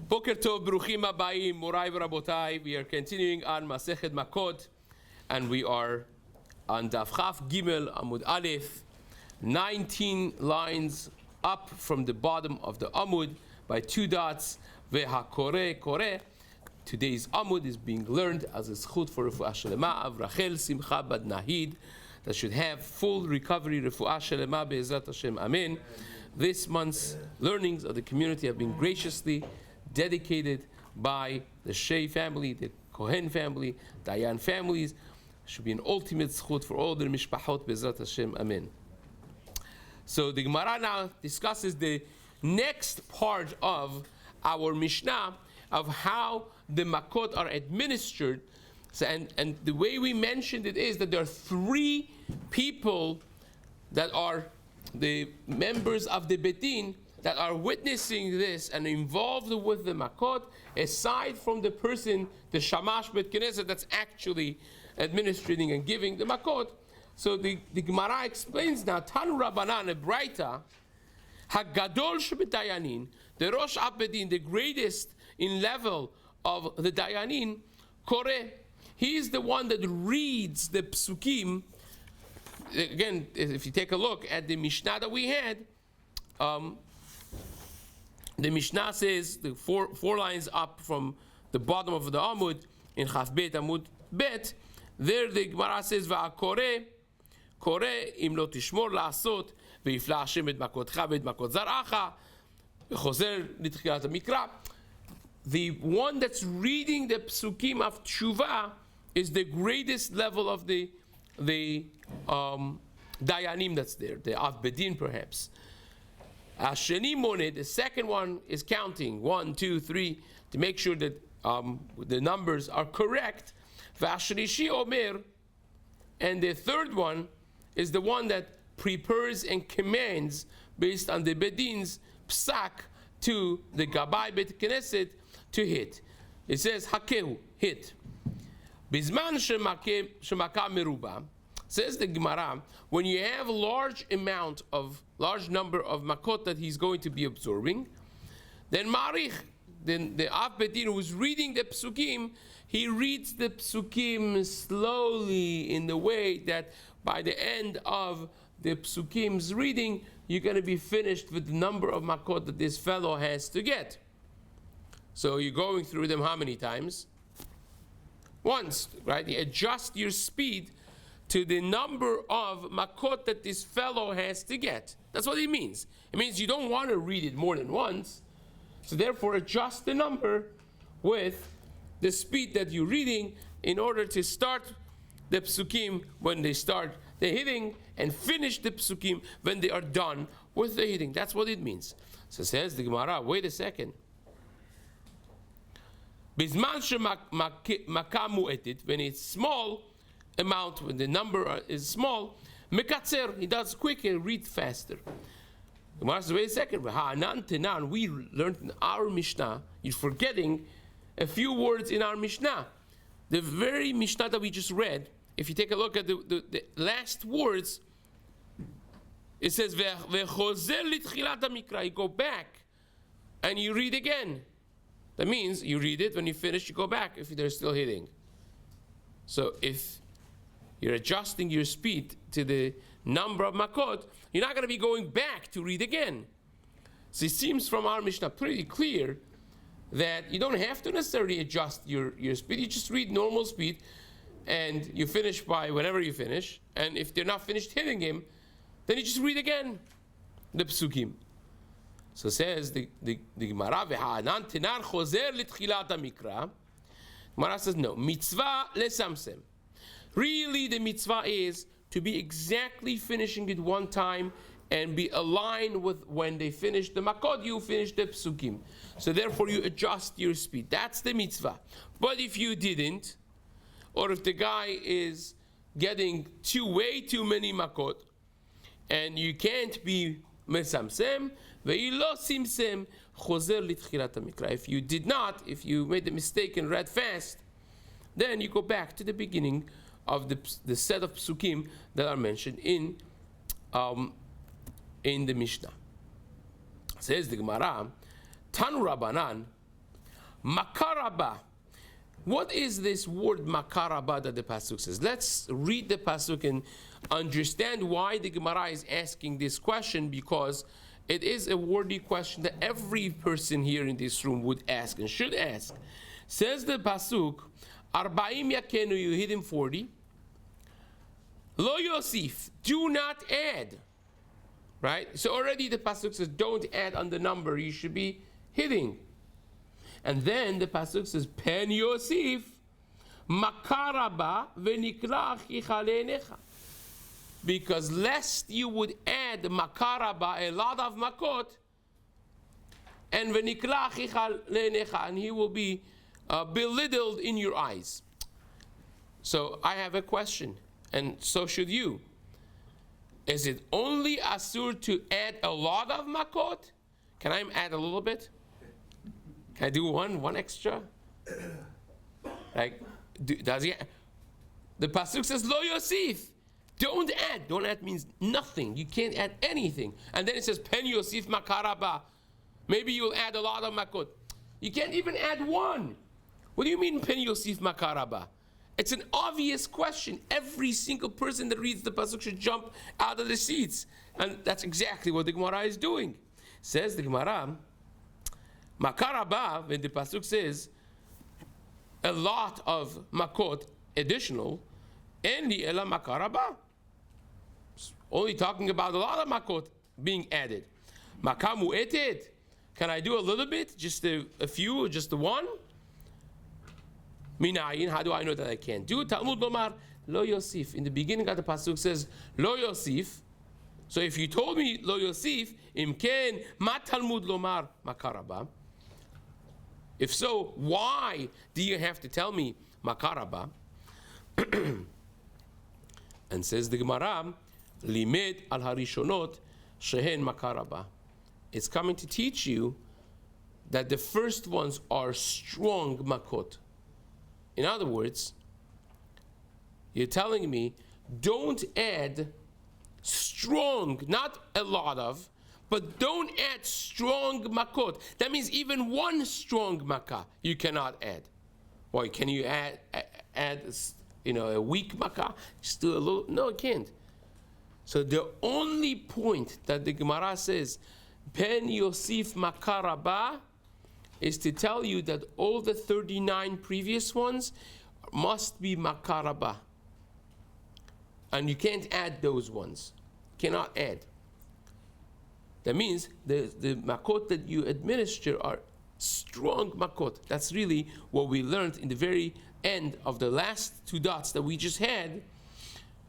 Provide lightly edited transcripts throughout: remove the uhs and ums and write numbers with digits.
Boker Tov, Bruchim Habayim, Morai v'Rabotai. We are continuing on Masechet Makkot, and we are on Daf Chaf Gimel Amud Aleph, 19 lines up from the bottom of the Amud by 2 dots. Ve'hakoreh koreh. Today's Amud is being learned as a schut for Refuah Shelema of Rachel Simcha Bad Nahid, that should have full recovery. Refuah Shelema Be'ezrat Hashem. Amen. This month's learnings of the community have been graciously dedicated by the Shea family, the Kohen family, Dayan families. It should be an ultimate schut for all their mishpachot Be'ezrat Hashem. Amen. So the Gemara now discusses the next part of our Mishnah of how the Makkot are administered. So, and the way we mentioned it is that there are 3 people that are the members of the Bedin that are witnessing this and involved with the Makkot, aside from the person, the Shamash Bet Knesset, that's actually administrating and giving the Makkot. So the Gemara explains now, Tan Rabbanan, a Braita, Hagadol Shebetayanin, the Rosh Abedin, the greatest in level of the Dayanin, Koreh, he is the one that reads the Psukim. Again, if you take a look at the Mishnah that we had, the Mishnah says, the four lines up from the bottom of the Amud, in Chaf Bet Amud Bet, there the Gemara says, Va'akoreh, Koreh, im lo tishmor la'asot, ve'yifla Hashem et makotcha ve'et makot zaracha, ve'chozer l'tchilat ha'mikra. The one that's reading the Psukim of Tshuva is the greatest level of the Dayanim that's there, the Av Bedin perhaps. Asheni Moned, the second one is counting 1, 2, 3 to make sure that the numbers are correct. Vashrishi Omer, and the third one is the one that prepares and commands based on the Bedin's psak to the Gabbai Bet Knesset to hit. It says Hakehu, hit. Bizman shemaka meruba, says the Gemara, when you have a large number of makot that he's going to be absorbing, then marich, then the Av Bedin who is reading the psukim, he reads the psukim slowly in the way that by the end of the psukim's reading, you're going to be finished with the number of makot that this fellow has to get. So you're going through them how many times? Once, right? You adjust your speed to the number of makot that this fellow has to get. That's what it means. It means you don't want to read it more than once. So therefore adjust the number with the speed that you're reading in order to start the psukim when they start the hitting and finish the psukim when they are done with the hitting. That's what it means. So says the Gemara, wait a second. Bizman shemakamu etit, when it's small amount, when the number is small, mekatzer, he does quicker, read faster. The Gemara says, wait a second, we learned in our Mishnah, you're forgetting a few words in our Mishnah. The very Mishnah that we just read, if you take a look at the last words, it says, ve'chozer l'tchilat ha'mikra, you go back and you read again. That means you read it, when you finish, you go back if they're still hitting. So if you're adjusting your speed to the number of makot, you're not going to be going back to read again. So it seems from our Mishnah pretty clear that you don't have to necessarily adjust your speed. You just read normal speed, and you finish by whenever you finish. And if they're not finished hitting him, then you just read again the psukim. So says the Gemara, V'ha'anan tenan chozer l'tchilat ha'mikra. Gemara says, no, mitzvah lesamsem. Really, the mitzvah is to be exactly finishing it one time and be aligned with when they finish the makot, you finish the psukim. So therefore, you adjust your speed. That's the mitzvah. But if you didn't, or if the guy is getting way too many makot, and you can't be mesamsem, ve'ilo simsem, chozer l'tchilat ha'mikra. If you did not, if you made a mistake and read fast, then you go back to the beginning of the set of psukim that are mentioned in the Mishnah. Says the Gemara, Tanu Rabbanan, Makaraba. What is this word makaraba that the pasuk says? Let's read the pasuk and understand why the Gemara is asking this question, because it is a worthy question that every person here in this room would ask and should ask. Says the pasuk, Arba'im yakenu, you hit him 40. Lo yosif, do not add. Right? So already the pasuk says, don't add on the number, you should be hitting. And then the pasuk says, Pen Yosif, Makaraba v'nikla achicha le'enecha. Because lest you would add Makaraba, a lot of Makot, and v'nikla achicha le'enecha, and he will be belittled in your eyes. So I have a question, and so should you. Is it only asur to add a lot of Makot? Can I add a little bit? Can I do one extra? Like, does he? The pasuk says, Lo Yosif. Don't add. Don't add means nothing. You can't add anything. And then it says, Pen Yosif Makaraba. Maybe you'll add a lot of Makot. You can't even add one. What do you mean, Pen Yosif Makaraba? It's an obvious question. Every single person that reads the pasuk should jump out of the seats. And that's exactly what the Gemara is doing. Says the Gemara, Makaraba, when the pasuk says a lot of makot additional, Enli ela makaraba. Only talking about a lot of makot being added. Makamu eted. Can I do a little bit? Just a few, or just the one? Minayin, how do I know that I can't do? Talmud lomar lo yosif. In the beginning of the pasuk says lo yosif. So if you told me lo yosif, imken ma talmud lomar makaraba. If so, why do you have to tell me makaraba? And says the Gemara, limed al harishonot shehen makaraba. It's coming to teach you that the first ones are strong makot. In other words, you're telling me don't add strong, not a lot of, but don't add strong makot. That means even one strong makkah you cannot add. Why? Can you add a weak makkah? Just do a little. No, it can't. So the only point that the Gemara says, Pen Yosif Makaraba, is to tell you that all the 39 previous ones must be Makaraba. And you can't add those ones. Cannot add. That means the makot that you administer are strong makot. That's really what we learned in the very end of the last two dots that we just had.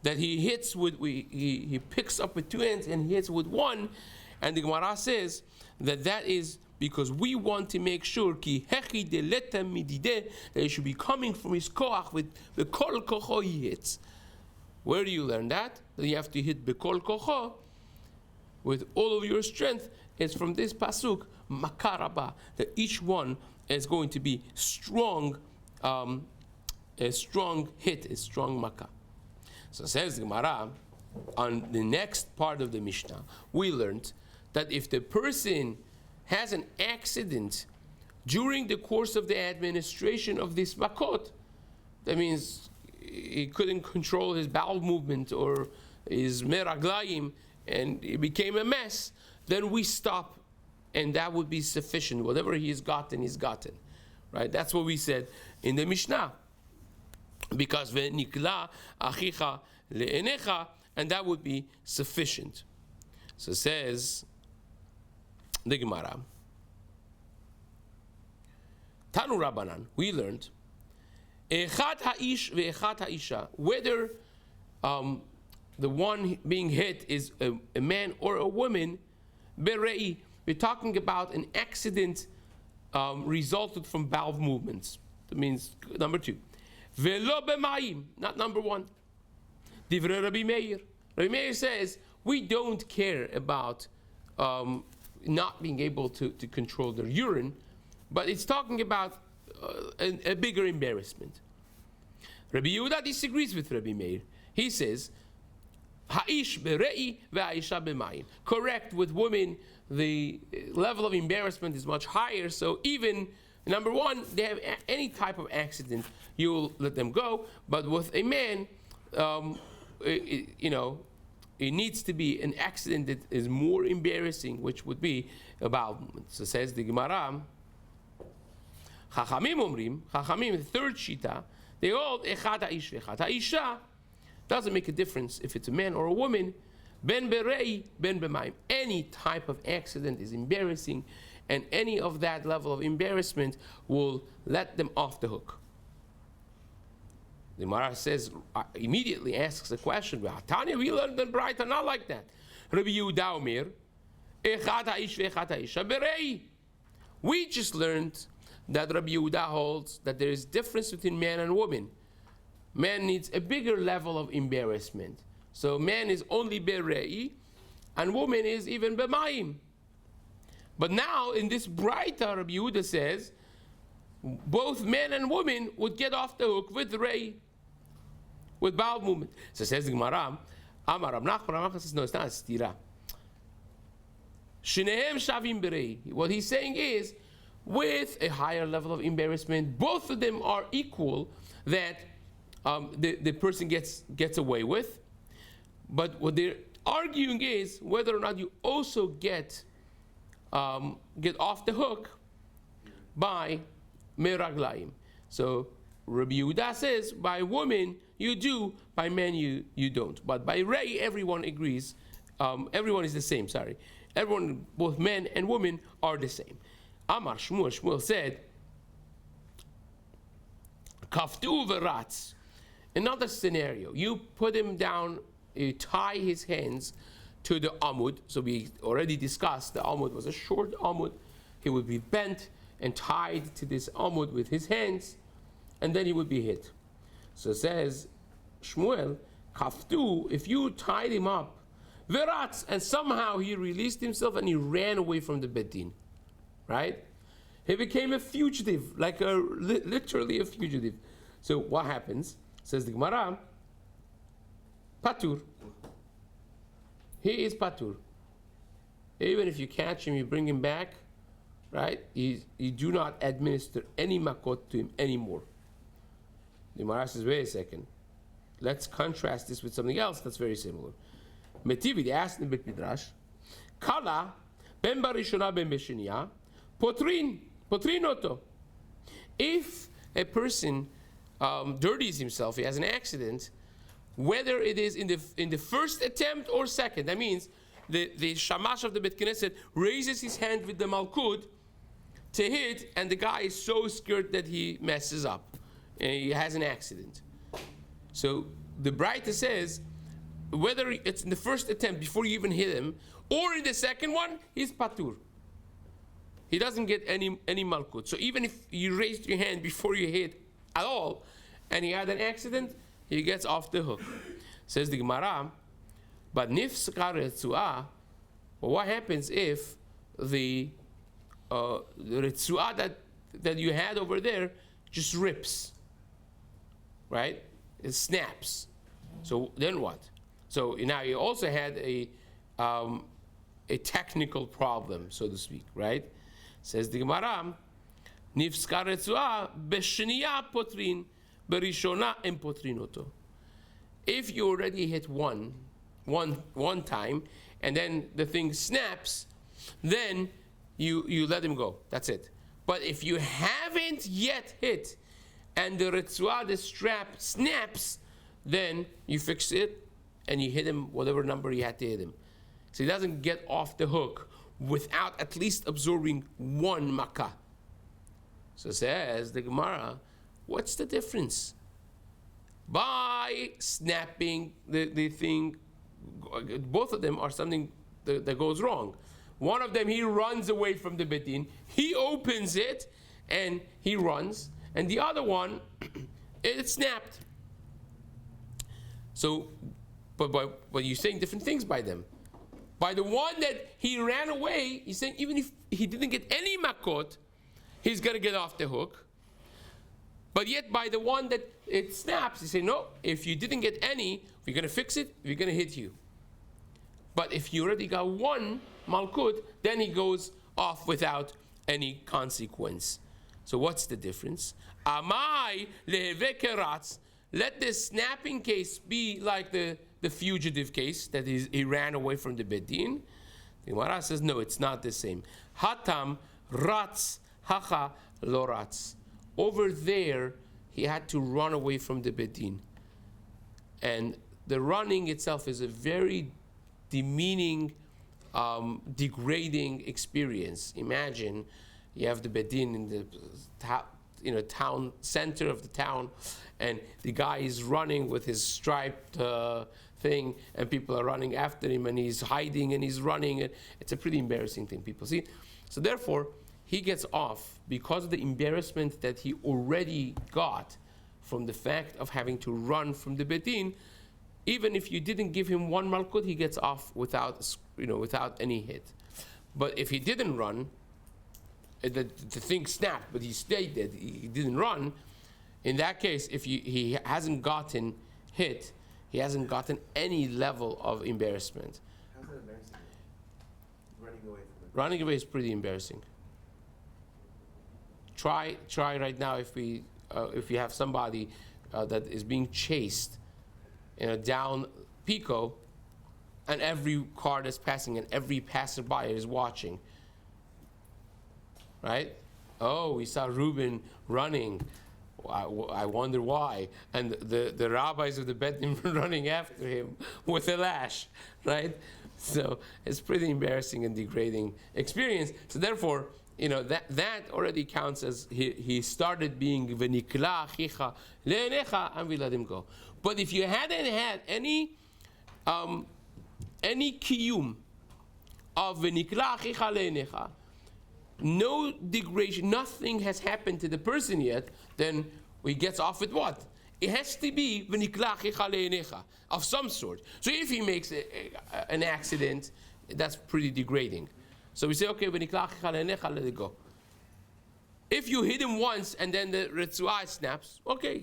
That he hits with, he picks up with two hands and he hits with one. And the Gemara says that is because we want to make sure that he should be coming from his koach with the kol kocho he hits. Where do you learn that? That you have to hit bekol kocho with all of your strength. It's from this pasuk, makaraba, that each one is going to be strong, a strong hit, a strong makkah. So says the Gemara, on the next part of the Mishnah, we learned that if the person has an accident during the course of the administration of this makot, that means he couldn't control his bowel movement or his meraglayim, and it became a mess, then we stop, and that would be sufficient. Whatever he's gotten, he's gotten. Right? That's what we said in the Mishnah. Because ve'nikla achicha le'enecha, and that would be sufficient. So says the Gemara, Tanu Rabbanan, we learned, echad ha'ish ve'echad ha'isha, whether the one being hit is a man or a woman, berei, we're talking about an accident resulted from bowel movements. That means number two. Velo b'mayim, not number one. Divrei Rabbi Meir. Rabbi Meir says, we don't care about not being able to control their urine, but it's talking about a bigger embarrassment. Rabbi Yehuda disagrees with Rabbi Meir. He says, Ha'ish berei ve'aisha b'mayim. Correct, with women, the level of embarrassment is much higher, so even Number one, they have any type of accident, you'll let them go. But with a man, it needs to be an accident that is more embarrassing, which would be a bowel movement. So says the Gemara, Chachamim, the third shita, they hold echad ha'ish v'echad ha'isha. Doesn't make a difference if it's a man or a woman. Ben berei, ben b'mayim. Any type of accident is embarrassing, and any of that level of embarrassment will let them off the hook. The Gemara says, immediately asks the question, Tanya, we learned in Braita not like that. Rabbi Yehuda Omer, echad ha'ish v'echad ha'isha berei. We just learned that Rabbi Yehuda holds that there is difference between man and woman. Man needs a bigger level of embarrassment. So man is only berei, and woman is even b'mayim. But now in this Braita, Rabbi Yehuda says, both men and women would get off the hook with rei, with bowel movement. So says the Gemara, Amar Rav Nachman says, no, it's not a stira. Shnehem shavim berei. What he's saying is, with a higher level of embarrassment, both of them are equal, that the person gets away with. But what they're arguing is whether or not you also get off the hook by meraglaim. So Rabbi Yehuda says, by women you do, by men you don't. But by rei, everyone agrees. Everyone is the same. Everyone, both men and women, are the same. Amar Shmuel said, Kaftu v'ratz. Another scenario, you put him down, you tie his hands to the Amud. So we already discussed the Amud was a short Amud. He would be bent and tied to this Amud with his hands, and then he would be hit. So says Shmuel, Kaftu, if you tied him up, v'ratz, and somehow he released himself and he ran away from the Beit Din. Right? He became a fugitive, like literally a fugitive. So what happens? Says the Gemara, Patur. He is Patur. Even if you catch him, you bring him back, right? You do not administer any Makkot to him anymore. The Gemara says, wait a second. Let's contrast this with something else that's very similar. Metivi, they asked in the Beit Midrash, Kala, ben barishona ben b'sheniya, potrin oto. If a person dirties himself, he has an accident, whether it is in the first attempt or second, that means the shamash of the Beit Knesset raises his hand with the malkud to hit, and the guy is so scared that he messes up and he has an accident. So the Braita says, whether it's in the first attempt before you even hit him, or in the second one, he's patur. He doesn't get any malkut. So even if you raised your hand before you hit at all, and he had an accident, he gets off the hook. Says the Gemara, but nifskar retzuah, well, what happens if the retzuah that you had over there just rips, right? It snaps. So then what? So now you also had a technical problem, so to speak, right? Says the Gemara, Nifskar retzuah b'sheniya potrin, b'rishona em potrinoto. If you already hit one time, and then the thing snaps, then you let him go. That's it. But if you haven't yet hit, and the retzuah, the strap, snaps, then you fix it, and you hit him whatever number you had to hit him. So he doesn't get off the hook without at least absorbing one makkah. So says the Gemara, what's the difference? By snapping the thing, both of them are something that goes wrong. One of them, he runs away from the Beit Din, he opens it, and he runs, and the other one, it snapped. So, but you're saying different things by them. By the one that he ran away, he's saying even if he didn't get any makot, he's going to get off the hook. But yet by the one that it snaps, he say no, if you didn't get any, we're going to fix it, we're going to hit you. But if you already got one malkut, then he goes off without any consequence. So what's the difference? Amai leheve keratz. Let the snapping case be like the fugitive case, that is, he ran away from the bedin. The Gemara says, no, it's not the same. Hatam ratz hacha lo ratz. Over there, he had to run away from the bedin. And the running itself is a very demeaning, degrading experience. Imagine you have the bedin in the town center of the town, and the guy is running with his striped thing, and people are running after him, and he's hiding and he's running. It's a pretty embarrassing thing, people see. So therefore, he gets off because of the embarrassment that he already got from the fact of having to run from the bedin. Even if you didn't give him one malkut, he gets off without any hit. But if he didn't run, the thing snapped, but he stayed dead, he didn't run. In that case, if he hasn't gotten hit, he hasn't gotten any level of embarrassment. How's that embarrassing? Running away from it. Running away is pretty embarrassing. Try right now if you have somebody that is being chased down Pico, and every car that's passing and every passerby is watching. Right? Oh, we saw Reuben running. I wonder why. And the rabbis of the Bedim running after him with a lash, right? So it's pretty embarrassing and degrading experience. So therefore, that already counts as he started being v'nikla achicha le'enecha, and we let him go. But if you hadn't had any kiyum of v'nikla achicha le'enecha, no degradation, nothing has happened to the person yet, then he gets off with what? It has to be v'nikla achicha le'enecha, of some sort. So if he makes an accident, that's pretty degrading. So we say, okay, v'nikla achicha le'enecha, let it go. If you hit him once and then the retzuah snaps, okay,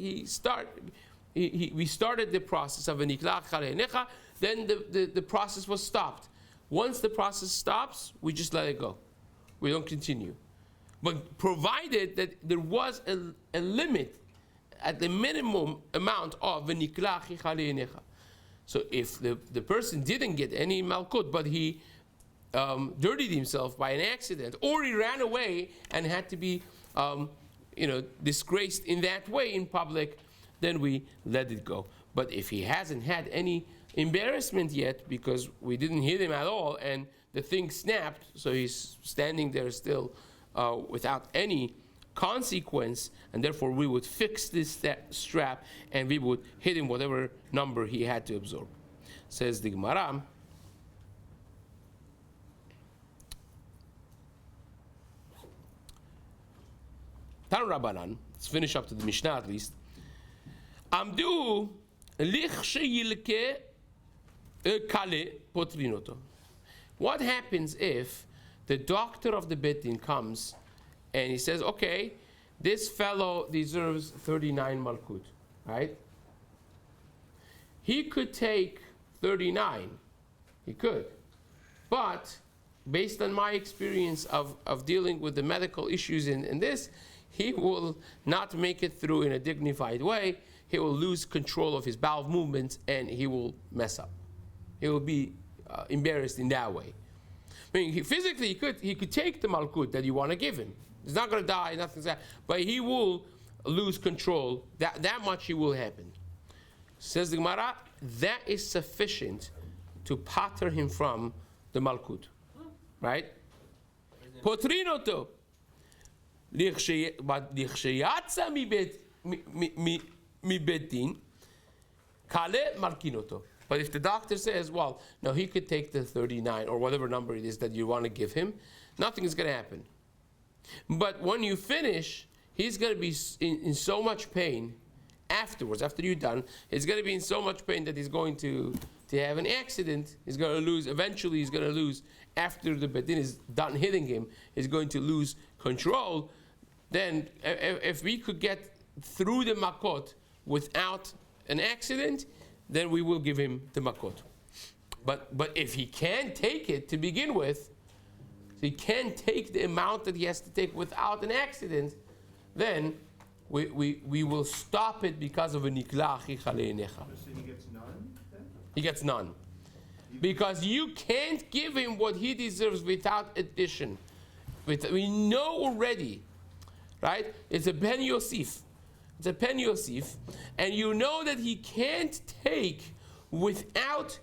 we started the process of v'nikla achicha le'enecha, then the process was stopped. Once the process stops, we just let it go. We don't continue. But provided that there was a limit at the minimum amount of v'nikla achicha le'enecha. So if the person didn't get any malkut, but he dirtied himself by an accident, or he ran away and had to be disgraced in that way in public, then we let it go. But if he hasn't had any embarrassment yet because we didn't hit him at all and the thing snapped, so he's standing there still without any consequence, and therefore we would fix this strap and we would hit him whatever number he had to absorb. Says the Gemara, Tan Rabbanan, let's finish up to the Mishnah at least. Amdu lichsheyilke kale potrinoto. What happens if the doctor of the Beit Din comes and he says, okay, this fellow deserves 39 malkut, right? He could take 39, he could. But based on my experience of dealing with the medical issues in this, he will not make it through in a dignified way. He will lose control of his bowel movements and he will mess up. He will be embarrassed in that way. I mean, physically he could take the malkut that you want to give him. He's not going to die, nothing's that, but he will lose control. That much he will happen. Says the Gemara, that is sufficient to pater him from the malkut, right? Potrinoto. Lichsheyatza mi betin, kale malkinoto. But if the doctor says, well, no, he could take the 39 or whatever number it is that you want to give him, nothing is going to happen. But when you finish, he's going to be in so much pain afterwards, after you're done. He's going to be in so much pain that he's going to have an accident. He's going to lose, eventually he's going to lose, after the bedin is done hitting him, he's going to lose control. Then if we could get through the Makkot without an accident, then we will give him the Makkot. But if he can't take it to begin with, he can't take the amount that he has to take without an accident, then we will stop it because of a nikla achicha le'enecha. So he gets none then? He gets none. Because you can't give him what he deserves without addition. We know already, right? It's a ben Yosef. It's a ben Yosef. And you know that he can't take without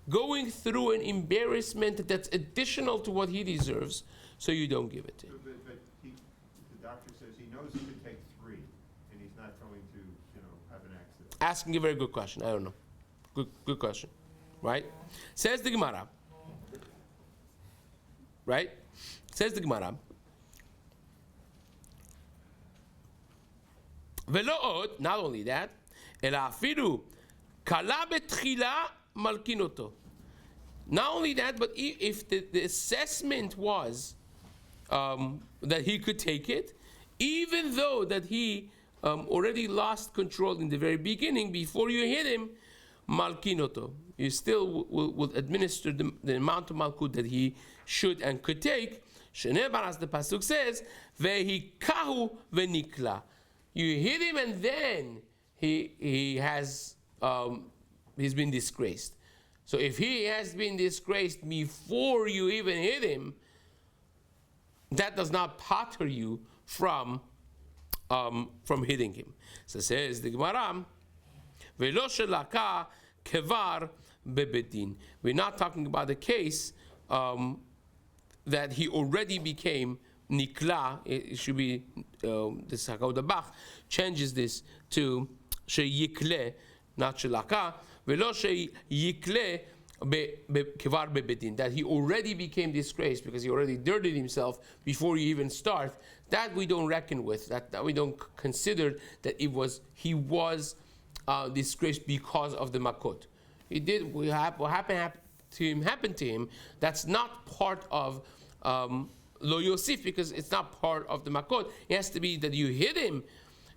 going through an embarrassment that's additional to what he deserves, so you don't give it to him. But the doctor says he knows he could take 3, and he's not going to, have an accident. Asking a very good question. I don't know. Good question. Right? Says the Gemara. Right? Says the Gemara. Velo od, not only that, ela afilu kala betchila malkinoto. Not only that, but if the assessment was that he could take it, even though that he already lost control in the very beginning, before you hit him, malkinoto, you still will administer the amount of malkut that he should and could take. Shenebar, as the pasuk says, vehikahu venikla. You hit him and then he's been disgraced. So if he has been disgraced before you even hit him, that does not pater you from hitting him. So says the Gemara, Velo shelaka kevar bebedin. We're not talking about the case that he already became nikla. It should be the Sakauda Bach changes this to sheyikle, not shelaka. Velo sheyikle kevar bebedin, that he already became disgraced because he already dirtied himself before you even start. That we don't reckon with. That we don't consider that he was disgraced because of the Makkot. He did what happened to him. That's not part of Lo Yosef, because it's not part of the Makkot. It has to be that you hit him,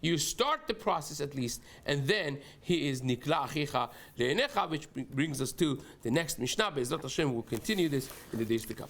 you start the process at least, and then he is nikla achicha le'enecha, which brings us to the next Mishnah. Be'ezrat Hashem, we'll continue this in the days to come.